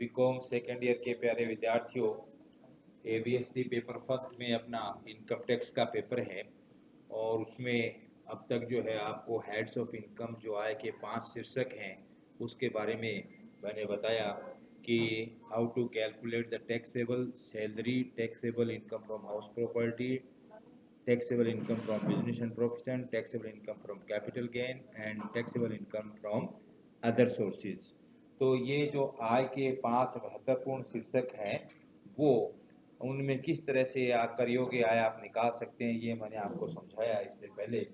BCom second year के प्यारे विद्यार्थियों, एबीएसडी पेपर फर्स्ट में अपना इनकम टैक्स का पेपर है और उसमें अब तक जो है आपको हेड्स ऑफ इनकम जो आय के 5 शीर्षक हैं उसके बारे में मैंने बताया कि how to calculate the taxable salary, taxable income from house property, taxable income from business and profession, taxable income from capital gain and taxable income from other sources। तो ये जो आय के 5 महत्वपूर्ण शीर्षक हैं वो उनमें किस तरह से आकर योग्य आय आप निकाल सकते हैं ये मैंने आपको समझाया इससे पहले,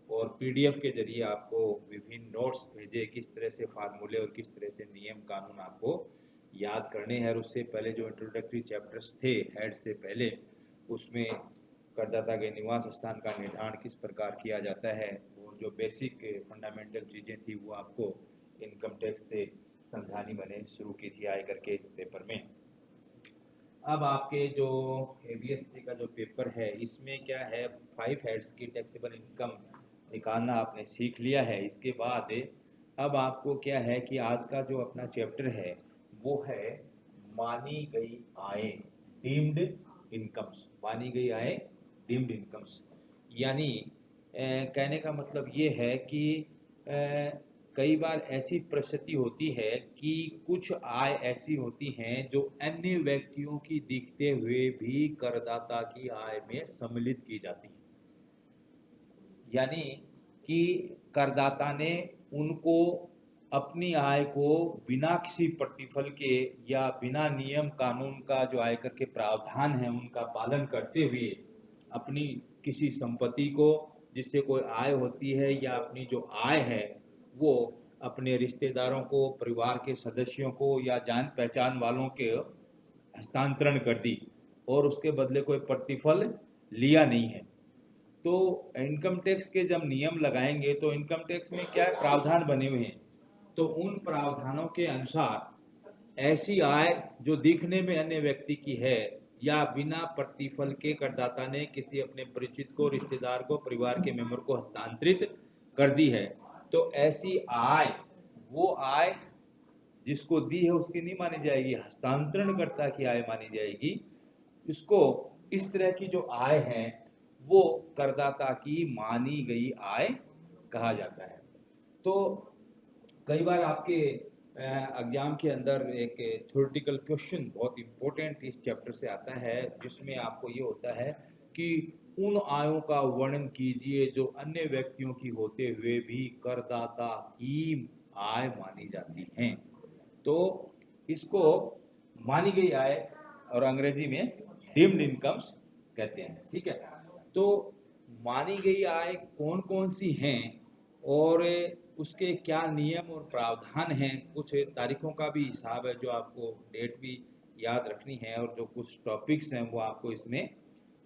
और पीडीएफ के जरिए आपको विभिन्न नोट्स भेजे किस तरह से फार्मूले और किस तरह से नियम कानून आपको याद करने हैं। और उससे पहले जो इंट्रोडक्टरी चैप्टर्स थे हेड से पहले, उसमें करदाता के निवास स्थान का निर्धारण किस प्रकार किया जाता है और जो बेसिक फंडामेंटल चीज़ें थी वो आपको इनकम टैक्स से समझानी मैंने शुरू की थी आयकर के इस पेपर में। अब आपके जो एबीएससी का जो पेपर है इसमें क्या है, 5 हेड्स की टैक्सेबल इनकम निकालना आपने सीख लिया है। इसके बाद अब आपको क्या है कि आज का जो अपना चैप्टर है वो है मानी गई आय, डीम्ड इनकम्स। मानी गई आय, डीम्ड इनकम्स, यानी कहने का मतलब ये है कि कई बार ऐसी परिस्थिति होती है कि कुछ आय ऐसी होती हैं जो अन्य व्यक्तियों की दिखते हुए भी करदाता की आय में सम्मिलित की जाती है, यानी कि करदाता ने उनको अपनी आय को बिना किसी प्रतिफल के या बिना नियम कानून का जो आयकर के प्रावधान है उनका पालन करते हुए अपनी किसी संपत्ति को जिससे कोई आय होती है या अपनी जो आय है वो अपने रिश्तेदारों को, परिवार के सदस्यों को या जान पहचान वालों के हस्तांतरण कर दी और उसके बदले कोई प्रतिफल लिया नहीं है। तो इनकम टैक्स के जब नियम लगाएंगे तो इनकम टैक्स में क्या प्रावधान बने हुए हैं, तो उन प्रावधानों के अनुसार ऐसी आय जो दिखने में अन्य व्यक्ति की है या बिना प्रतिफल के करदाता ने किसी अपने परिचित को, रिश्तेदार को, परिवार के मेंबर को हस्तांतरित कर दी है, तो ऐसी आय वो आय जिसको दी है उसकी नहीं मानी जाएगी, हस्तांतरणकर्ता की आय मानी जाएगी। इसको इस तरह की जो आय है वो करदाता की मानी गई आय कहा जाता है। तो कई बार आपके एग्जाम के अंदर एक थ्योरेटिकल क्वेश्चन बहुत इंपॉर्टेंट इस चैप्टर से आता है जिसमें आपको ये होता है कि उन आयों का वर्णन कीजिए जो अन्य व्यक्तियों की होते हुए भी करदाता की आय मानी जाती हैं। तो इसको मानी गई आय और अंग्रेजी में डीम्ड इनकम्स कहते हैं, ठीक है। तो मानी गई आय कौन कौन सी हैं और उसके क्या नियम और प्रावधान हैं, कुछ तारीखों का भी हिसाब है जो आपको डेट भी याद रखनी है और जो कुछ टॉपिक्स हैं वो आपको इसमें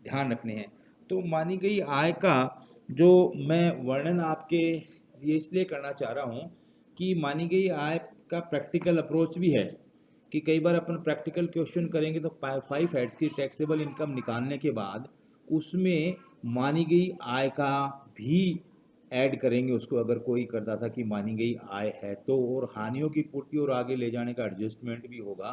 ध्यान रखने हैं। तो मानी गई आय का जो मैं वर्णन आपके लिए इसलिए करना चाह रहा हूँ कि मानी गई आय का प्रैक्टिकल अप्रोच भी है कि कई बार अपन प्रैक्टिकल क्वेश्चन करेंगे तो 5 हेड्स की टैक्सेबल इनकम निकालने के बाद उसमें मानी गई आय का भी ऐड करेंगे उसको, अगर कोई करदाता की मानी गई आय है तो, और हानियों की पूर्ति और आगे ले जाने का एडजस्टमेंट भी होगा।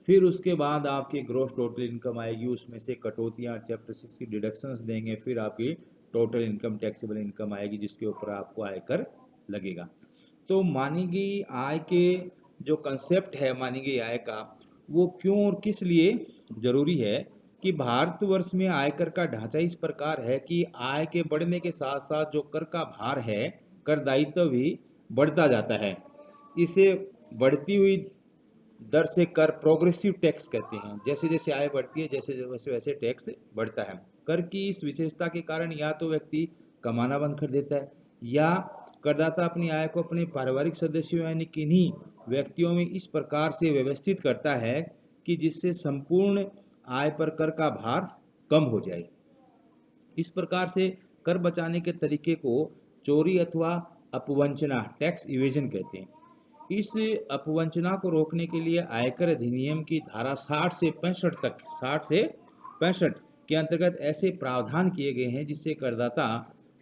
फिर उसके बाद आपके ग्रॉस टोटल इनकम आएगी, उसमें से कटौतियाँ चैप्टर 6 की डिडक्शंस देंगे, फिर आपकी टोटल इनकम टैक्सेबल इनकम आएगी जिसके ऊपर आपको आयकर लगेगा। तो मानी गई आय के जो कंसेप्ट है मानी गई आय का वो क्यों और किस लिए जरूरी है कि भारतवर्ष में आयकर का ढांचा इस प्रकार है कि आय के बढ़ने के साथ साथ जो कर का भार है, कर दायित्व भी बढ़ता जाता है। इसे बढ़ती हुई दर से कर प्रोग्रेसिव टैक्स कहते हैं। जैसे जैसे आय बढ़ती है जैसे वैसे वैसे टैक्स बढ़ता है। कर की इस विशेषता के कारण या तो व्यक्ति कमाना बंद कर देता है या करदाता अपनी आय को अपने पारिवारिक सदस्यों यानी किन्हीं व्यक्तियों में इस प्रकार से व्यवस्थित करता है कि जिससे संपूर्ण आय पर कर का भार कम हो जाए। इस प्रकार से कर बचाने के तरीके को चोरी अथवा अपवंचना, टैक्स इवेजन कहते हैं। इस अपवंचना को रोकने के लिए आयकर अधिनियम की धारा 60 से 65 तक, 60 से 65 के अंतर्गत ऐसे प्रावधान किए गए हैं जिससे करदाता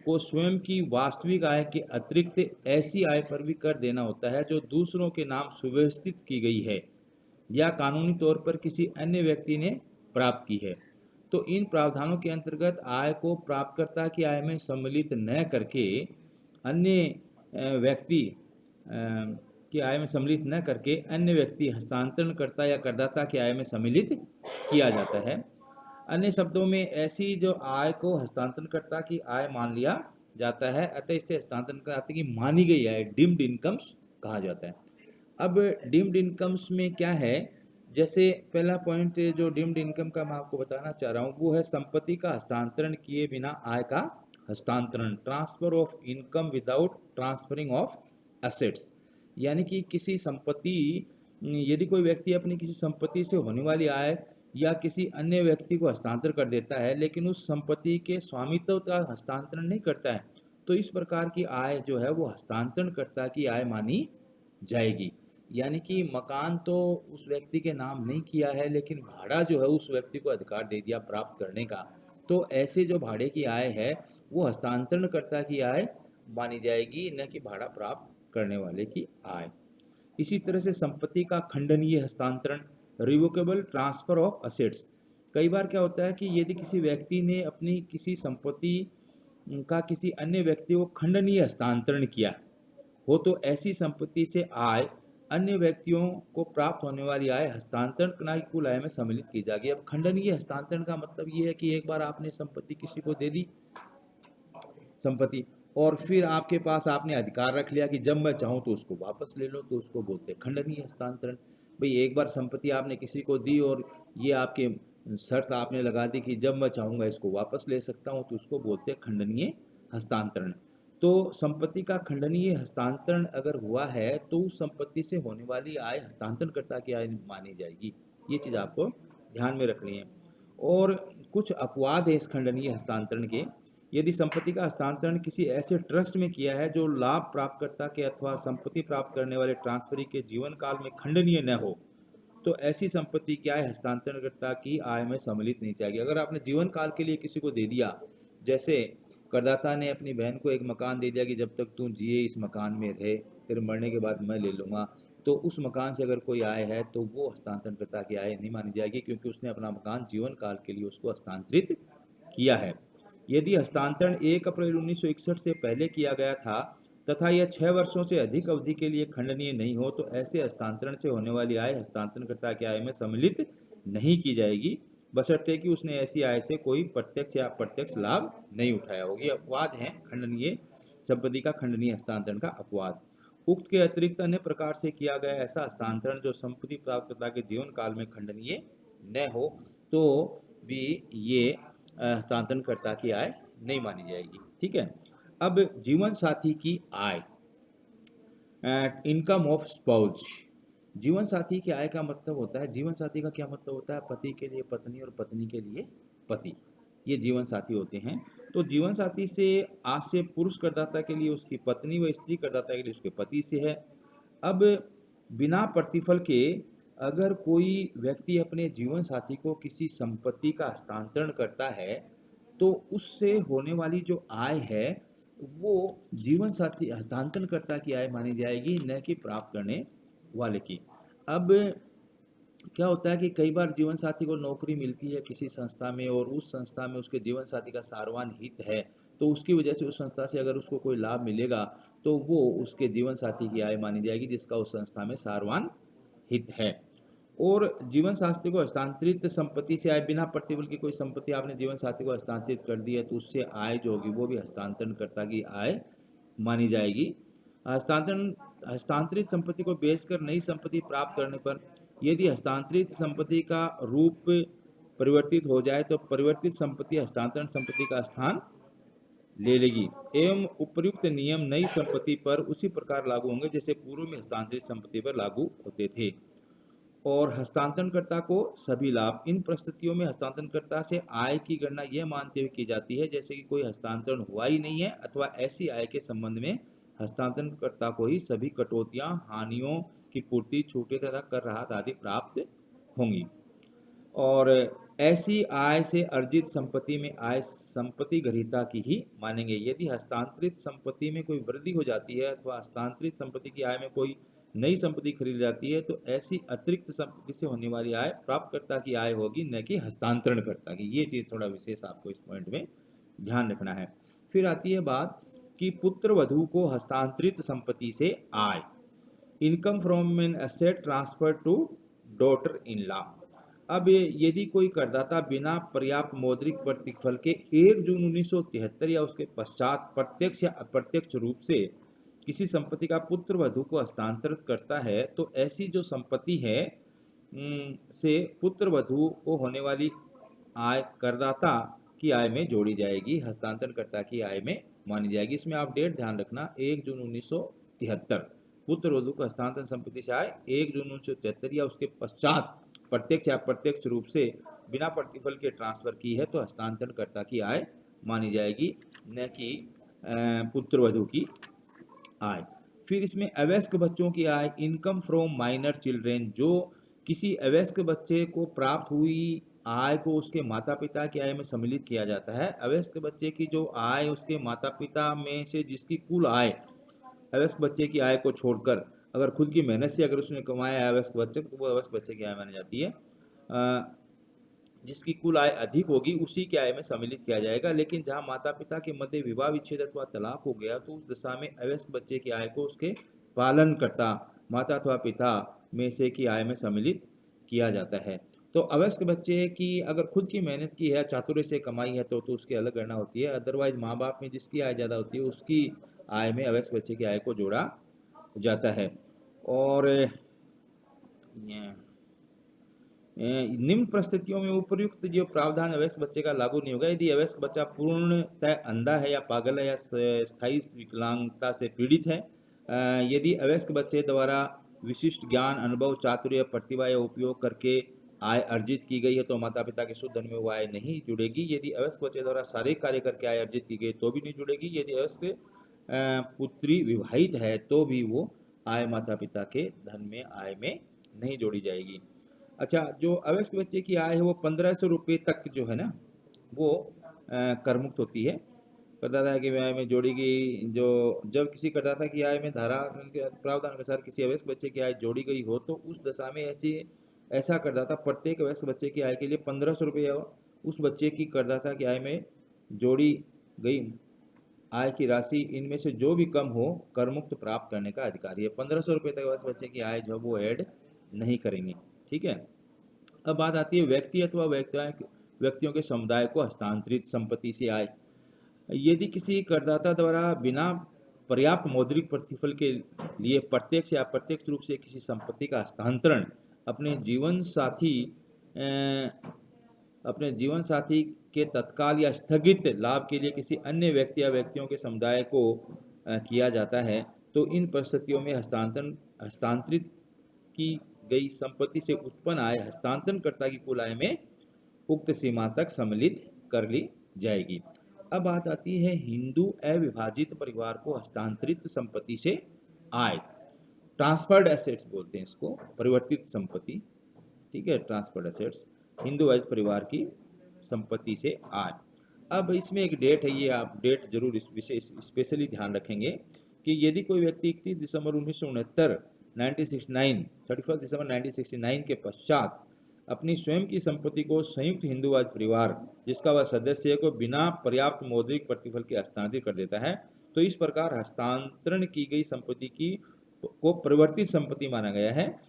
को स्वयं की वास्तविक आय के अतिरिक्त ऐसी आय पर भी कर देना होता है जो दूसरों के नाम सुव्यवस्थित की गई है या कानूनी तौर पर किसी अन्य व्यक्ति ने प्राप्त की है। तो इन प्रावधानों के अंतर्गत आय को प्राप्तकर्ता की आय में सम्मिलित न करके अन्य व्यक्ति की आय में सम्मिलित न करके अन्य व्यक्ति हस्तांतरणकर्ता या करदाता की आय में सम्मिलित किया जाता है। अन्य शब्दों में ऐसी जो आय को हस्तांतरणकर्ता की आय मान लिया जाता है, अतः इसे हस्तांतरणकर्ता की मानी गई आय डीम्ड इनकम्स कहा जाता है। अब डीम्ड इनकम्स में क्या है, जैसे पहला पॉइंट जो डीम्ड इनकम का मैं आपको बताना चाह रहा हूँ वो है संपत्ति का हस्तांतरण किए बिना आय का हस्तांतरण, transfer of income without transferring of assets. यानी कि किसी संपत्ति, यदि कोई व्यक्ति अपनी किसी संपत्ति से होने वाली आय या किसी अन्य व्यक्ति को हस्तांतर कर देता है लेकिन उस संपत्ति के स्वामित्व का हस्तांतरण नहीं करता है, तो इस प्रकार की आय जो है वो हस्तांतरणकर्ता की आय मानी जाएगी। यानी कि मकान तो उस व्यक्ति के नाम नहीं किया है लेकिन भाड़ा जो है उस व्यक्ति को अधिकार दे दिया प्राप्त करने का, तो ऐसे जो भाड़े की आय है वो हस्तांतरणकर्ता की आय मानी जाएगी, न कि भाड़ा प्राप्त करने वाले की आय। इसी तरह से संपत्ति का खंडनीय हस्तांतरण, रिवोकेबल ट्रांसफर ऑफ असेट्स। कई बार क्या होता है कि यदि किसी व्यक्ति ने अपनी किसी संपत्ति का किसी अन्य व्यक्ति को खंडनीय हस्तांतरण किया हो, तो ऐसी संपत्ति से आय अन्य व्यक्तियों को प्राप्त होने वाली आय हस्तांतरण की कुल आय में सम्मिलित की जाएगी। अब खंडनीय हस्तांतरण का मतलब ये है कि एक बार आपने संपत्ति किसी को दे दी संपत्ति, और फिर आपके पास आपने अधिकार रख लिया कि जब मैं चाहूँ तो उसको वापस ले लो, तो उसको बोलते हैं खंडनीय हस्तांतरण। भाई एक बार संपत्ति आपने किसी को दी और ये आपके शर्त आपने लगा दी कि जब मैं चाहूँगा इसको वापस ले सकता हूँ, तो उसको बोलते हैं खंडनीय हस्तांतरण। तो संपत्ति का खंडनीय हस्तांतरण अगर हुआ है तो उस संपत्ति से होने वाली आय हस्तांतरणकर्ता की आय मानी जाएगी। ये चीज़ आपको ध्यान में रखनी है। और कुछ अपवाद है इस खंडनीय हस्तांतरण के। यदि संपत्ति का हस्तांतरण किसी ऐसे ट्रस्ट में किया है जो लाभ प्राप्तकर्ता के अथवा संपत्ति प्राप्त करने वाले ट्रांसफरी के जीवन काल में खंडनीय न हो, तो ऐसी संपत्ति क्या है हस्तांतरणकर्ता की आय में सम्मिलित नहीं जाएगी। अगर आपने जीवन काल के लिए किसी को दे दिया, जैसे करदाता ने अपनी बहन को एक मकान दे दिया कि जब तक तू जिए इस मकान में रहे, फिर मरने के बाद मैं ले लूँगा, तो उस मकान से अगर कोई आय है तो वो हस्तांतरणकर्ता की आय नहीं मानी जाएगी, क्योंकि उसने अपना मकान जीवन काल के लिए उसको हस्तांतरित किया है। यदि हस्तांतरण 1 अप्रैल 1961 से पहले किया गया था तथा यह 6 वर्षों से अधिक अवधि के लिए खंडनीय नहीं हो, तो ऐसे हस्तांतरण से होने वाली आय हस्तांतरणकर्ता की आय में सम्मिलित नहीं की जाएगी, बशर्ते कि उसने ऐसी आय से कोई प्रत्यक्ष या अप्रत्यक्ष लाभ नहीं उठाया हो। ये अपवाद हैं खंडनीय संपत्ति का खंडनीय हस्तांतरण का अपवाद। उक्त के अतिरिक्त अन्य प्रकार से किया गया ऐसा हस्तांतरण जो संपत्ति प्राप्तकर्ता के जीवन काल में खंडनीय न हो, तो भी ये हस्तांतरणकर्ता की आय नहीं मानी जाएगी। ठीक है। अब जीवन साथी की आय, इनकम ऑफ स्पाउस। जीवन साथी की आय का मतलब होता है, जीवन साथी का क्या मतलब होता है, पति के लिए पत्नी और पत्नी के लिए पति, ये जीवन साथी होते हैं। तो जीवन साथी से आज से पुरुष करदाता के लिए उसकी पत्नी व स्त्री करदाता के लिए उसके पति से है। अब बिना प्रतिफल के अगर कोई व्यक्ति अपने जीवन साथी को किसी संपत्ति का हस्तांतरण करता है, तो उससे होने वाली जो आय है वो जीवन साथी हस्तांतरणकर्ता की आय मानी जाएगी, न कि प्राप्त करने वाले की। अब क्या होता है कि कई बार जीवन साथी को नौकरी मिलती है किसी संस्था में और उस संस्था में उसके जीवन साथी का सारवान हित है, तो उसकी वजह से उस संस्था से अगर उसको कोई लाभ मिलेगा तो वो उसके जीवन साथी की आय मानी जाएगी जिसका उस संस्था में सारवान हित है। और जीवन साथी को हस्तांतरित संपत्ति से आय, बिना प्रतिफल की कोई संपत्ति आपने जीवन साथी को हस्तांतरित कर दी है तो उससे आय जो होगी वो भी हस्तांतरणकर्ता की आय मानी जाएगी। हस्तांतरित संपत्ति को बेचकर नई संपत्ति प्राप्त करने पर यदि हस्तांतरित संपत्ति का रूप परिवर्तित हो जाए तो परिवर्तित संपत्ति हस्तांतरण संपत्ति का स्थान ले लेगी एवं उपर्युक्त नियम नई संपत्ति पर उसी प्रकार लागू होंगे जैसे पूर्व में हस्तांतरित संपत्ति पर लागू होते थे। और हस्तांतरणकर्ता को सभी लाभ, इन परिस्थितियों में हस्तांतरणकर्ता से आय की गणना यह मानते हुए की जाती है जैसे कि कोई हस्तांतरण हुआ ही नहीं है अथवा ऐसी आय के संबंध में हस्तांतरणकर्ता को ही सभी कटौतियां, हानियों की पूर्ति, छूटें तथा कर राहत आदि प्राप्त होंगी। और ऐसी आय से अर्जित संपत्ति में आय संपत्ति ग्रहीता की ही मानेंगे। यदि हस्तांतरित संपत्ति में कोई वृद्धि हो जाती है अथवा हस्तांतरित संपत्ति की आय में कोई नई संपत्ति खरीदी जाती है तो ऐसी अतिरिक्त संपत्ति से होने वाली आय प्राप्तकर्ता की आय होगी, न कि हस्तांतरणकर्ता की। ये चीज़ थोड़ा विशेष आपको इस पॉइंट में ध्यान रखना है। फिर आती है बात कि पुत्र वधू को हस्तांतरित संपत्ति से आय, income from an asset transfer to daughter in law. अब यदि कोई करदाता बिना पर्याप्त मौद्रिक प्रतिफल के 1 जून 1973 या उसके पश्चात प्रत्यक्ष या अप्रत्यक्ष रूप से किसी संपत्ति का पुत्र वधू को हस्तांतरित करता है, तो ऐसी जो संपत्ति है से पुत्र वधू को होने वाली आय करदाता की आय में जोड़ी जाएगी, हस्तांतरणकर्ता की आय में मानी जाएगी। इसमें आप डेट ध्यान रखना, 1 जून 1973। पुत्र वधू को हस्तांतरण संपत्ति से आय 1 जून 1973 या उसके पश्चात प्रत्यक्ष या अप्रत्यक्ष रूप से बिना प्रतिफल के ट्रांसफर की है तो हस्तांतरणकर्ता की आय मानी जाएगी, न कि पुत्र वधू की आय। फिर इसमें अवयस्क बच्चों की आय, इनकम फ्रॉम माइनर चिल्ड्रेन, जो किसी अवयस्क बच्चे को प्राप्त हुई आय को उसके माता पिता की आय में सम्मिलित किया जाता है। अवयस्क बच्चे की जो आय उसके माता पिता में से जिसकी कुल आय अवयस्क बच्चे की आय को छोड़कर अगर खुद की मेहनत से अगर उसने कमाया है अवयस्क बच्चे को, तो वो अवयस्क बच्चे की आय मानी जाती है। जिसकी कुल आय अधिक होगी उसी की आय में सम्मिलित किया जाएगा। लेकिन जहां माता पिता के मध्य विवाह विच्छेद अथवा तलाक हो गया तो उस दशा में अवयस्क बच्चे की आय को उसके पालनकर्ता माता अथवा पिता में से की आय में सम्मिलित किया जाता है। तो अवयस्क बच्चे की अगर खुद की मेहनत की है, चातुर्य से कमाई है, तो उसकी अलग गणना होती है। अदरवाइज माँ बाप में जिसकी आय ज़्यादा होती है उसकी आय में अवयस्क बच्चे की आय को जोड़ा जाता है। और निम्न परिस्थितियों में उपर्युक्त जो प्रावधान अवयस्क बच्चे का लागू नहीं होगा यदि अवयस्क बच्चा पूर्णतः अंधा है या पागल है या स्थायी विकलांगता से पीड़ित है। यदि अवयस्क बच्चे द्वारा विशिष्ट ज्ञान, अनुभव, चातुर्य, प्रतिभा या उपयोग करके आय अर्जित की गई है तो माता पिता के शुद्ध धन में वो आय नहीं जुड़ेगी। यदि अवयस्क बच्चे द्वारा शारीरिक कार्य करके आय अर्जित की गई तो भी नहीं जुड़ेगी। यदि अवयस्क पुत्री विवाहित है तो भी वो आय माता पिता के धन में आय में नहीं जोड़ी जाएगी। अच्छा, जो अवयस्क बच्चे की आय है वो 1500 रुपये तक जो है ना वो करमुक्त होती है। करदाता की आय में जोड़ी गई जो जब किसी करदाता की आय में धारा के प्रावधान अनुसार किसी अवयस्क बच्चे की आय जोड़ी गई हो तो उस दशा में ऐसा करदाता प्रत्येक अवयस्क बच्चे की आय के लिए 1500 रुपये उस बच्चे की करदाता की आय में जोड़ी गई आय की राशि इनमें से जो भी कम हो करमुक्त प्राप्त करने का अधिकारी है। 1500 रुपये तक अवयस्क बच्चे की आय जो वो ऐड नहीं करेंगे। ठीक है। अब बात आती है व्यक्ति अथवा व्यक्तियों के समुदाय को हस्तांतरित संपत्ति से आय। यदि किसी करदाता द्वारा बिना पर्याप्त मौद्रिक प्रतिफल के लिए प्रत्यक्ष या अप्रत्यक्ष रूप से किसी संपत्ति का हस्तांतरण अपने जीवन साथी के तत्काल या स्थगित लाभ के लिए किसी अन्य व्यक्ति या व्यक्तियों के समुदाय को किया जाता है तो इन परिस्थितियों में हस्तांतरित की गई संपत्ति से उत्पन्न आय हस्तांतरणकर्ता की कुल आय में उक्त सीमा तक सम्मिलित कर ली जाएगी। अब बात आती है हिंदू अविभाजित परिवार को हस्तांतरित संपत्ति से आय, ट्रांसफर्ड एसेट्स बोलते हैं इसको, परिवर्तित संपत्ति। ठीक है, ट्रांसफर्ड एसेट्स हिंदू अविभाजित परिवार की संपत्ति से आय। अब इसमें एक डेट है, ये आप डेट जरूर इस विशेष स्पेशली ध्यान रखेंगे कि यदि कोई व्यक्ति 31 दिसंबर 1969 31 दिसंबर 1969 के पश्चात अपनी स्वयं की संपत्ति को संयुक्त हिंदूवाद परिवार जिसका वह सदस्य है को बिना पर्याप्त मौद्रिक प्रतिफल के हस्तांतरित कर देता है तो इस प्रकार हस्तांतरण की गई संपत्ति को परिवर्तित संपत्ति माना गया है।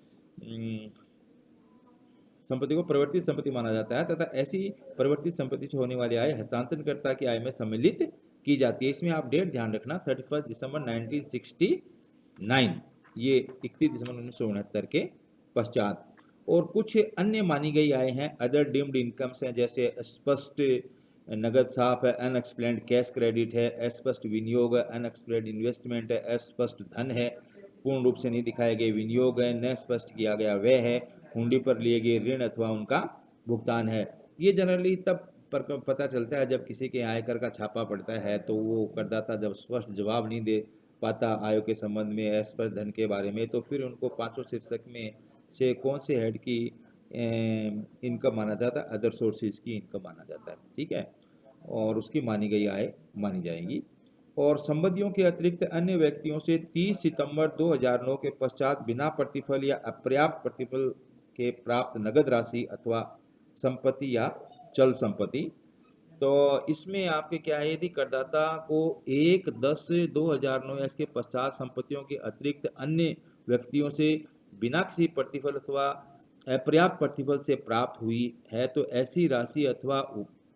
संपत्ति को परिवर्तित संपत्ति माना जाता है तथा ऐसी परिवर्तित संपत्ति से होने वाली आय हस्तांतरणकर्ता की आय में सम्मिलित की जाती है। इसमें आप डेट ध्यान रखना 31 दिसंबर 1969, ये 31 दिसंबर 1969 के पश्चात। और कुछ अन्य मानी गई आय हैं अदर डीम्ड इनकम्स हैं, जैसे स्पष्ट नगद साफ है, अनएक्सप्लेन्ड कैश क्रेडिट है, अस्पष्ट विनियोग है, अनएक्सप्लेन्ड इन्वेस्टमेंट है, अस्पष्ट धन है, पूर्ण रूप से नहीं दिखाए गए विनियोग है, न स्पष्ट किया गया व्यय है, हुंडी पर लिए गए ऋण अथवा उनका भुगतान है। ये जनरली तब पर पता चलता है जब किसी के आयकर का छापा पड़ता है तो वो करदाता जब स्पष्ट जवाब नहीं दे पाता आय के संबंध में, अस्पष्ट धन के बारे में, तो फिर उनको पांचों शीर्षक में से कौन से हेड की इनकम माना जाता है, अदर सोर्सेज की इनकम माना जाता है। ठीक है, और उसकी मानी गई आय मानी जाएगी। और संबंधियों के अतिरिक्त अन्य व्यक्तियों से 30 सितंबर 2009 के पश्चात बिना प्रतिफल या अपर्याप्त प्रतिफल के प्राप्त नगद राशि अथवा संपत्ति या चल संपत्ति। तो इसमें आपके क्या है, यदि करदाता को 1/10/2009 या इसके पश्चात संपत्तियों के अतिरिक्त अन्य व्यक्तियों से बिना किसी प्रतिफल अथवा अपर्याप्त प्रतिफल से प्राप्त हुई है तो ऐसी राशि अथवा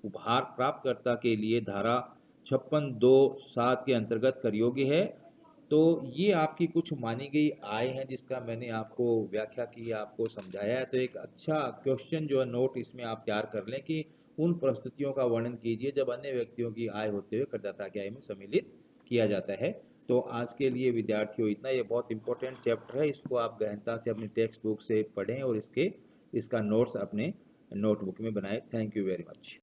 उपहार प्राप्तकर्ता के लिए धारा 56(2)(7) के अंतर्गत कर योग्य है। तो ये आपकी कुछ मानी गई आय है जिसका मैंने आपको व्याख्या की, आपको समझाया है। तो एक अच्छा क्वेश्चन जो है नोट इसमें आप तैयार कर लें कि उन परिस्थितियों का वर्णन कीजिए जब अन्य व्यक्तियों की आय होते हुए करदाता की आय में सम्मिलित किया जाता है। तो आज के लिए विद्यार्थियों इतना, ये बहुत इंपॉर्टेंट चैप्टर है, इसको आप गहनता से अपनी टेक्स्ट बुक से पढ़ें और इसका नोट्स अपने नोटबुक में बनाएं। Thank you very much.